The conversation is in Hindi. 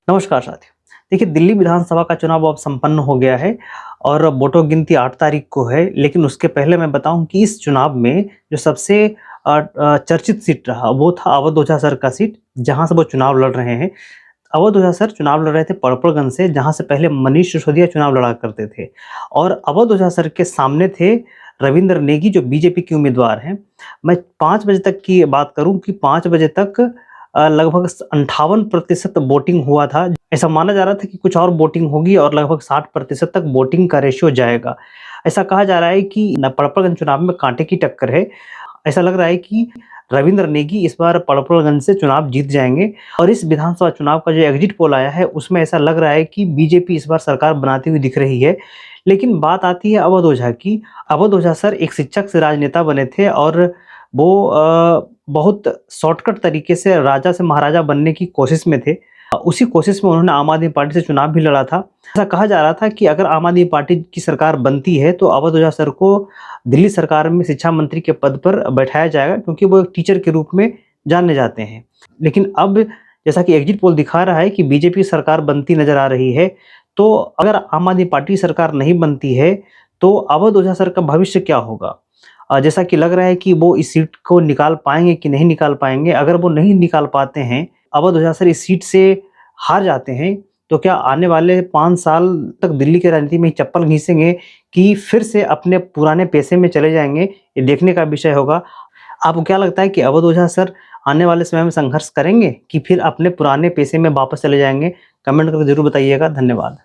नमस्कार साथियों। देखिए, दिल्ली विधानसभा का चुनाव अब संपन्न हो गया है और वोटों गिनती 8 तारीख को है। लेकिन उसके पहले मैं बताऊं कि इस चुनाव में जो सबसे चर्चित सीट रहा वो था अवध ओझा सर का सीट, जहां से वो चुनाव लड़ रहे हैं। अवध ओझा सर चुनाव लड़ रहे थे पड़पड़गंज से, जहां से पहले मनीष सिसोदिया चुनाव लड़ा करते थे। और अवध ओझा सर के सामने थे रविंद्र नेगी, जो बीजेपी के उम्मीदवार हैं। मैं 5 बजे तक की बात करूं कि 5 बजे तक लगभग 58% वोटिंग हुआ था। ऐसा माना जा रहा था कि कुछ और वोटिंग होगी और लगभग 60% तक वोटिंग का रेशियो जाएगा। ऐसा कहा जा रहा है कि पड़पड़गंज चुनाव में कांटे की टक्कर है। ऐसा लग रहा है कि रविंद्र नेगी इस बार पड़पड़गंज से चुनाव जीत जाएंगे। और इस विधानसभा चुनाव का जो एग्जिट पोल आया है, उसमें ऐसा लग रहा है कि बीजेपी इस बार सरकार बनाती हुई दिख रही है। लेकिन बात आती है अवध ओझा की। अवध ओझा सर एक शिक्षक से राजनेता बने थे और वो बहुत शॉर्टकट तरीके से राजा से महाराजा बनने की कोशिश में थे। उसी कोशिश में उन्होंने आम आदमी पार्टी से चुनाव भी लड़ा था। ऐसा कहा जा रहा था कि अगर आम आदमी पार्टी की सरकार बनती है तो अवध ओझा सर को दिल्ली सरकार में शिक्षा मंत्री के पद पर बैठाया जाएगा, क्योंकि वो एक टीचर के रूप में जाने जाते हैं। लेकिन अब जैसा कि एग्जिट पोल दिखा रहा है कि बीजेपी सरकार बनती नजर आ रही है, तो अगर आम आदमी पार्टी सरकार नहीं बनती है तो अवध ओझा सर का भविष्य क्या होगा? जैसा कि लग रहा है कि वो इस सीट को निकाल पाएंगे कि नहीं निकाल पाएंगे। अगर वो नहीं निकाल पाते हैं, अवध ओझा सर इस सीट से हार जाते हैं, तो क्या आने वाले 5 साल तक दिल्ली की राजनीति में ही चप्पल घिसेंगे कि फिर से अपने पुराने पेशे में चले जाएँगे? ये देखने का विषय होगा। आपको क्या लगता है कि अवध ओझा सर आने वाले समय में संघर्ष करेंगे कि फिर अपने पुराने पेशे में वापस चले जाएँगे? कमेंट करके ज़रूर बताइएगा। धन्यवाद।